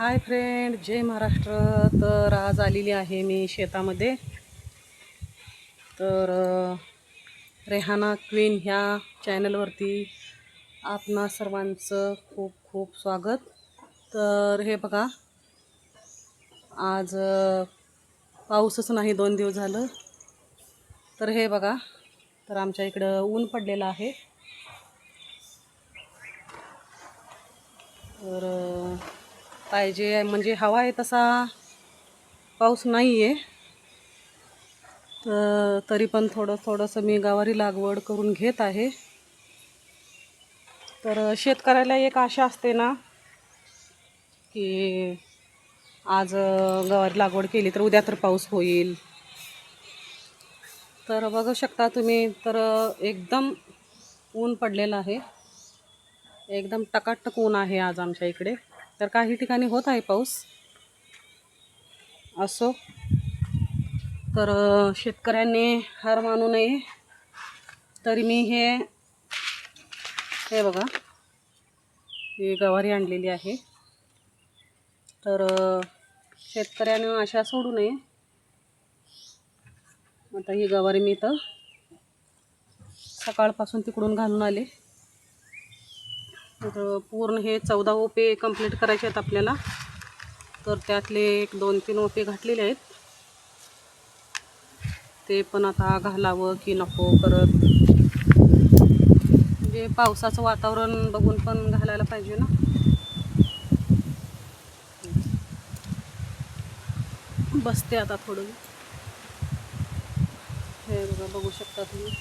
Hi friend, जय महाराष्ट्र. तर आज आलेली आहे मी शेतामध्ये. तर रेहाना क्वीन ह्या चॅनलवरती आपणा सर्वांचं खूप खूप स्वागत. तर हे बघा, आज पाऊसच नाही 2 दिवस झालं. तर हे बघा, तर आमच्या इकडं ऊन पडलेलं आहे. तर पाहिजे म्हणजे हवा आहे तसा पाऊस नाही आहे. तरी पण थोडंसं मी गवारी लागवड करून घेत आहे. तर शेतकऱ्याला एक आशा असते ना की आज गवारी लागवड केली तर उद्या तर पाऊस होईल. तर बघू शकता तुम्ही, तर एकदम ऊन पडलेलं आहे. एकदम टकाटक ऊन आहे आज आमच्या इकडे. तर काही ठिकाणी होत आहे पाऊस असो. तर शेतकऱ्यांनी हार मानू नये. तरी मी हे बघा, ही गवारी आणलेली आहे. तर शेतकऱ्याने आशा सोडू नये. आता ही गवारी मी तर सकाळपासून तिकडून घालून आले. तर पूर्ण हे 14 ओपे कंप्लीट करायचे आहेत आपल्याला. तर त्यातले 1-2-3 ओपे घातलेले आहेत. ते पण आता घालावं की नको करत, म्हणजे पावसाचं वातावरण बघून पण घालायला पाहिजे ना. बसते आता थोडं. हे बघा, बघू शकता तुम्ही.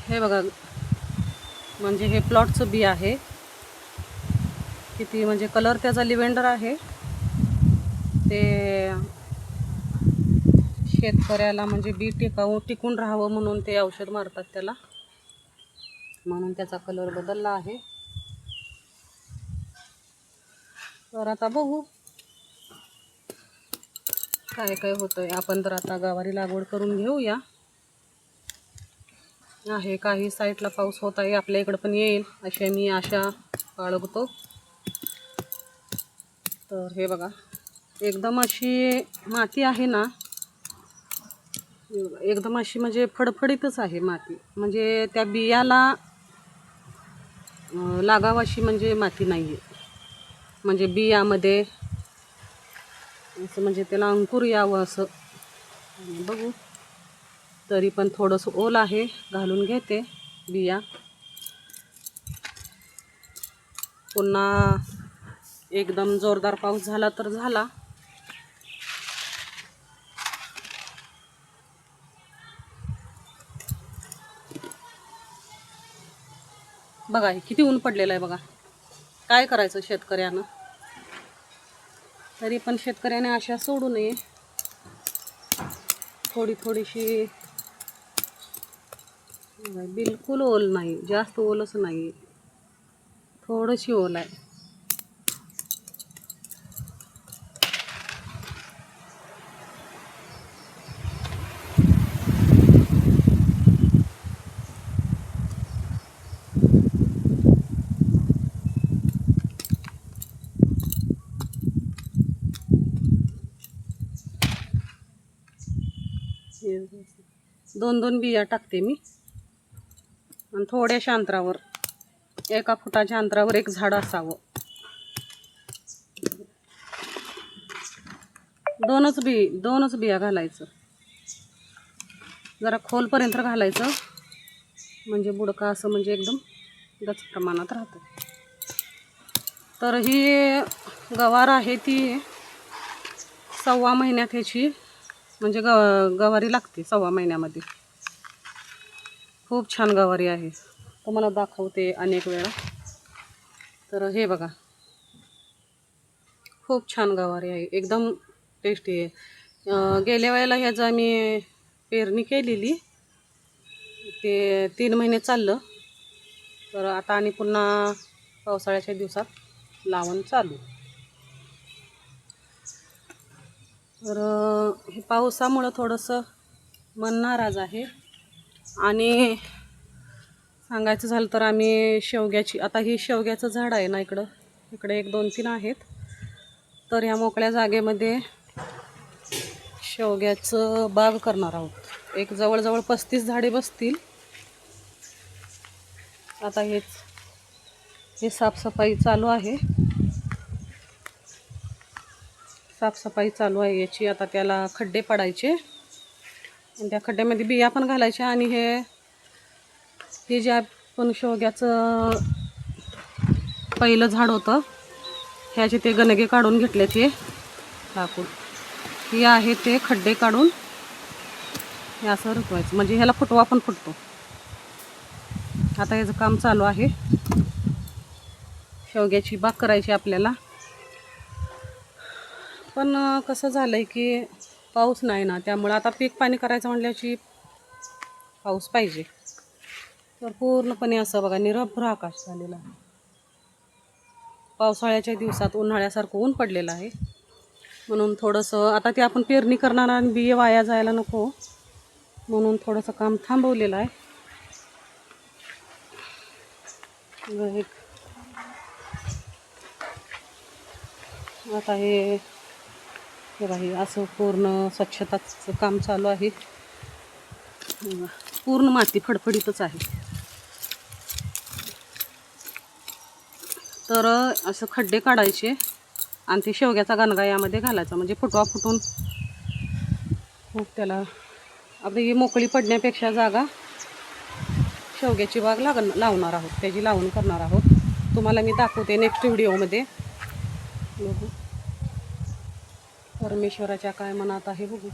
हे बघा, म्हणजे हे प्लॉटचं बी आहे. किती म्हणजे कलर त्याचा लिव्हेंडर आहे. ते शेतकऱ्याला म्हणजे बी टिकून राहावं म्हणून ते औषध मारतात त्याला, म्हणून त्याचा कलर बदलला आहे. तर आता बघू काय काय होतंय. आपण तर आता गवारी लागवड करून घेऊया. आहे काही साईडला पाऊस होत आहे, आपल्या इकडं पण येईल अशी मी आशा बाळगतो. तर हे बघा, एकदम अशी माती आहे ना, एकदम अशी म्हणजे फडफडीतच आहे माती. म्हणजे त्या बियाला लागावाशी म्हणजे माती नाही आहे. म्हणजे बियामध्ये असं म्हणजे त्याला अंकुर यावं असं. बघू, तरी पण थोडंसं ओल आहे, घालून घेते बिया. पुन्हा एकदम जोरदार पाऊस झाला तर झाला. बघा किती ऊन पडलेलं आहे बघा. काय करायचं शेतकऱ्यानं. तरी पण शेतकऱ्याने आशा सोडू नये. थोडीशी बिलकुल ओल नाही, जास्त ओलच नाही, थोडीशी ओल आहे. दोन बिया टाकते मी. आणि थोड्याशा अंतरावर, 1 फुटाच्या अंतरावर एक झाड असावं. दोनच बिया घालायचं. जरा खोलपर्यंत घालायचं, म्हणजे बुडका असं म्हणजे एकदम गच प्रमाणात राहतं. तर ही गवार आहे ती 1.25 महिन्यात ह्याची म्हणजे गवारी लागते. 1.25 महिन्यामध्ये खूप छान गवारी आहे. तुम्हाला दाखवते अनेक वेळा. तर हे बघा, खूप छान गवारी आहे, एकदम टेस्टी आहे. गेल्या वेळेला ह्याचा मी पेरणी केलेली, ते 3 महिने चाललं. तर आता आणि पुन्हा पावसाळ्याच्या दिवसात लावण चालू. तर हे पावसामुळं थोडंसं मन नाराज आहे. आणि सांगायचं झालं तर आम्ही शेवग्याची, आता ही शेवग्याचं झाड आहे ना इकडं, इकडे 1 2 3 आहेत. तर ह्या मोकळ्या जागेमध्ये शेवग्याचं बाग करणार आहोत. एक जवळजवळ 35 झाडे बसतील. आता हे साफसफाई चालू आहे. साफसफाई चालू आहे याची. आता त्याला खड्डे पाडायचे आणि त्या खड्ड्यामध्ये बिया पण घालायच्या. आणि हे जे आपण शेवग्याचं पहिलं झाड होतं ह्याचे ते गणगे काढून घेतल्याचे टाकून हे आहे ते खड्डे काढून हे असं रुतवायचं, म्हणजे ह्याला फुटवा पण फुटतो. आता याचं काम चालू आहे. शेवग्याची बाग करायची आपल्याला. पण कसं झालं आहे की पाऊस नाही ना, त्यामुळे आता पीक पाणी करायचं म्हटल्याची पाऊस पाहिजे. तर पूर्णपणे असं बघा निरभ्र आकाश झालेलं आहे. पावसाळ्याच्या दिवसात उन्हाळ्यासारखं ऊन पडलेलं आहे. म्हणून थोडंसं आता ते आपण पेरणी करणार आणि बिये वाया जायला नको म्हणून थोडंसं काम थांबवलेलं आहे. आता हे असं पूर्ण स्वच्छताचं काम चालू आहे. पूर्ण माती फडफडीतच आहे. तर असं खड्डे काढायचे आणि ते शेवग्याचा गणगा यामध्ये घालायचा, म्हणजे फुटवा फुटून खूप त्याला आपली ही मोकळी पडण्यापेक्षा जागा शेवग्याची बाग लावणार आहोत, त्याची लावून करणार आहोत. तुम्हाला मी दाखवते नेक्स्ट व्हिडिओमध्ये. बघू परमेश्वराच्या काय मनात आहे बघू.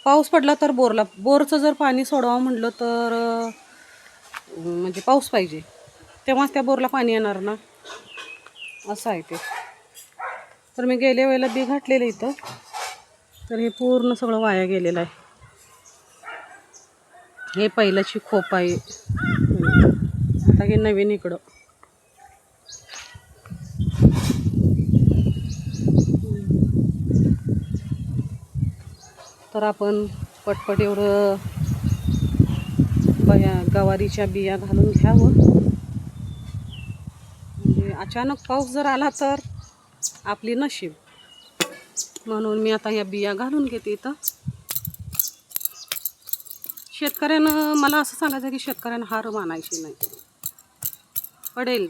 पाऊस पडला तर बोरचं जर पाणी सोडावं म्हटलं तर म्हणजे पाऊस पाहिजे, तेव्हाच त्या बोरला पाणी येणार ना, असं आहे ते. तर मी गेल्या वेळेला बी घातलेलं इथं, तर हे पूर्ण सगळं वाया गेलेलं आहे. हे पहिल्याची खोप आहे. आता हे नवीन इकडं. तर आपण पटपट एवढं गवारीच्या बिया घालून घ्यावं. म्हणजे अचानक पाऊस जर आला तर आपली नशीब. म्हणून मी आता या बिया घालून घेते इथं. शेतकऱ्यानं मला असं सांगायचं की शेतकऱ्यानं हार मानायची नाही. पडेल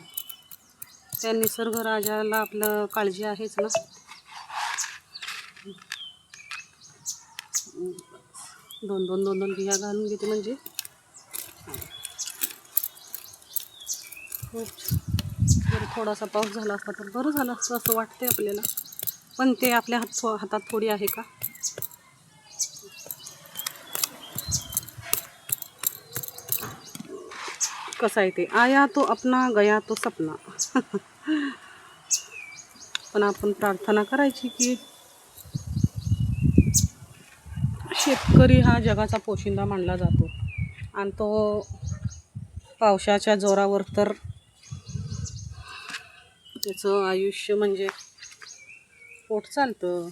त्या निसर्ग राजाला आपलं काळजी आहेच ना. दोन बिया घालून घेते म्हणजे खूप. जर थोडासा पाऊस झाला असता तर बरं झालं असतं असं वाटते आपल्याला, पण ते आपल्या हातात थोडी आहे का. कसं आहे ते, आया तो अपना गया तो सपना. पण आपण प्रार्थना करायची की शेतकरी हा जगाचा पोशिंदा मानला जातो आणि तो पावसाच्या जोरावर तर त्याचं आयुष्य म्हणजे पोट चालतं.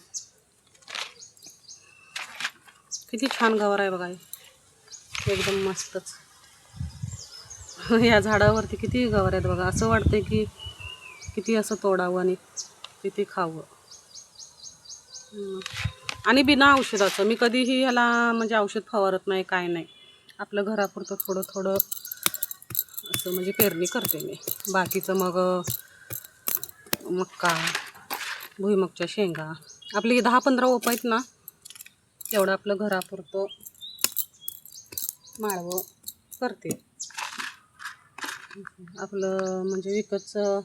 किती छान गवार आहे बघा, एकदम मस्तच. या झाडावरती किती गवार आहेत बघा. असं वाटतंय की किती असं तोडावं आणि किती खावं. आणि बिना औषधाचं मी कधीही ह्याला म्हणजे औषध फवारत नाही, काय नाही. आपलं घरापुरतं थोडं थोडं असं म्हणजे पेरणी करते मी. बाकीचं मग मक्का, भुईमुगच्या शेंगा, आपली 10-15 ओप आहेत ना, तेवढं आपलं घरापुरतं माळवं करते. आपलं म्हणजे विकतचं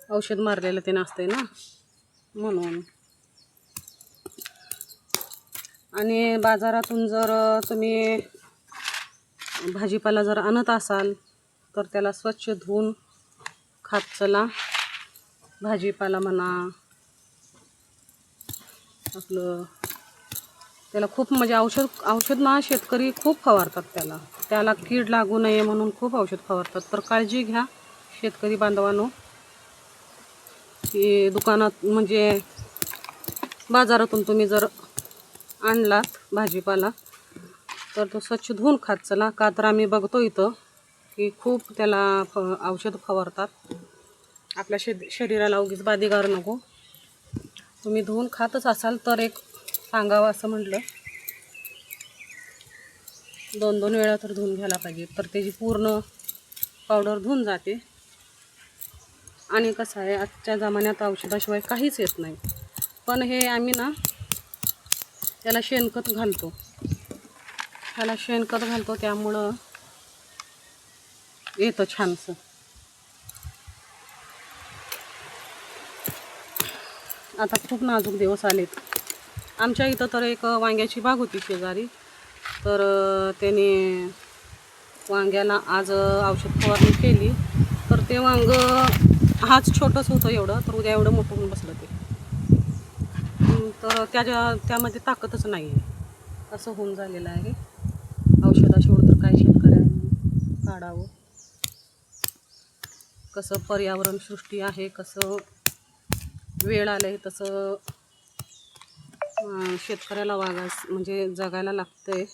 औषध मारलेलं ते नसते ना, म्हणून. आणि बाजारातून जर तुम्ही भाजीपाला जर आणत असाल तर त्याला स्वच्छ धुवून खात चला. भाजीपाला म्हणा आपलं, त्याला खूप म्हणजे औषध ना शेतकरी खूप फवारतात. त्याला कीड लागू नये म्हणून खूप औषध फवारतात. तर काळजी घ्या शेतकरी बांधवांनो, की दुकानात म्हणजे बाजारातून तुम्ही जर आणलात भाजीपाला तर तो स्वच्छ धुवून खात चला. का तर आम्ही बघतो इथं की खूप त्याला औषध फवारतात. आपल्या शरीराला उगीच बाधेगार नको. तुम्ही धुवून खातच असाल तर एक सांगावं असं म्हटलं. 2-2 वेळा तर धुवून घ्यायला पाहिजे, तर त्याची पूर्ण पावडर धुवून जाते. आणि कसं आहे, आजच्या जमान्यात औषधाशिवाय काहीच येत नाही. पण हे आम्ही ना त्याला शेणखत घालतो. त्यामुळं येतं छानसं. आता खूप नाजूक दिवस आलेत. आमच्या इथं तर एक वांग्याची बाग होती शेजारी. तर त्याने वांग्याला आज औषध फवारणी केली. तर ते वांग आज छोटंच होतं एवढं, तर उद्या एवढं मोठं होऊन बसलं ते. तर त्यामध्ये ताकदच नाही आहे, असं होऊन झालेलं आहे. औषधाशिवाय तर काय शेतकऱ्यांनी काढावं. कसं पर्यावरण सृष्टी आहे, कसं वेळ आलं आहे तसं शेतकऱ्याला म्हणजे जगायला लागतंय.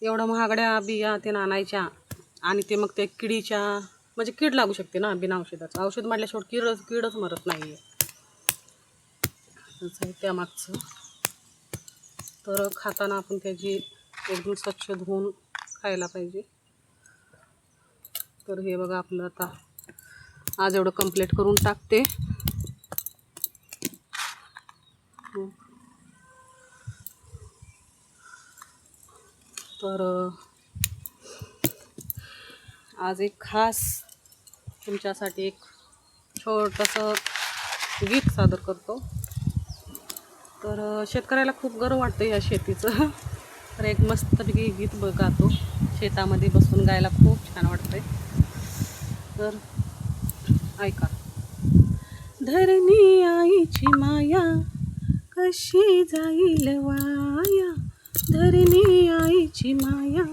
एवढं महागड्या बिया ते आणायच्या आणि ते मग ते किडीच्या म्हणजे कीड लागू शकते ना बिना औषधाचं. औषध मारल्याशिवाय कीडच मरत नाही आहे. असं आहे त्यामागचं. तर खाताना आपण त्याची एकदम स्वच्छ धुवून खायला पाहिजे. तर हे बघा आपलं आता आज एवढं कंप्लीट करून टाकते. तर आज एक खास तुमच्यासाठी एक छोटंसं गीत सादर करतो. तर शेतकऱ्याला खूप गर्व वाटतं या शेतीचं. तर एक मस्तपैकी गीत गातो. शेतामध्ये बसून गायला खूप छान वाटतंय. तर ऐका. धरणी आईची माया कशी जाईल वाया, धरणी आईची माया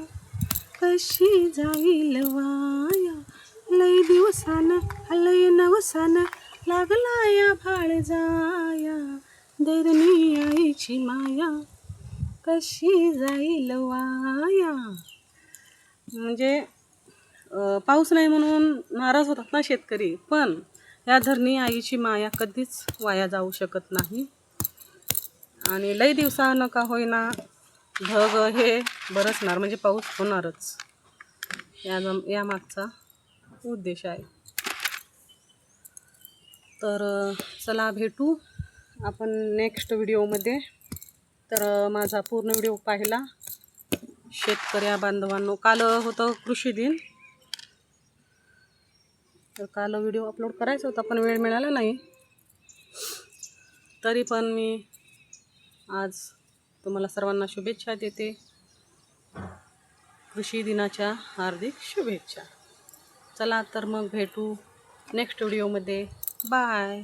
कशी जाईल वाया. लय दिवसान लय नवसान लागला या भाळ जाया, धरणी आईची माया कशी जाईल वाया. म्हणजे पाऊस नाही म्हणून नाराज होतात ना शेतकरी, पण या धरणी आईची माया कधीच वाया जाऊ शकत नाही. आणि लय दिवसानं का होईना ढग हे बरसणार, म्हणजे पाऊस होणारच. या मागचा उद्देश आहे. तर चला भेटू आपण नेक्स्ट व्हिडिओमध्ये. तर माझा पूर्ण व्हिडिओ पाहिला शेतकऱ्या बांधवांनो. काल होतं कृषी दिन, तर काल व्हिडिओ अपलोड करायचा होता पण वेळ मिळाला नाही. तरी पण मी आज तुम्हाला सर्वांना शुभेच्छा देते. कृषी दिनाच्या हार्दिक शुभेच्छा. चला तर मग भेटू नेक्स्ट व्हिडिओमध्ये. बाय.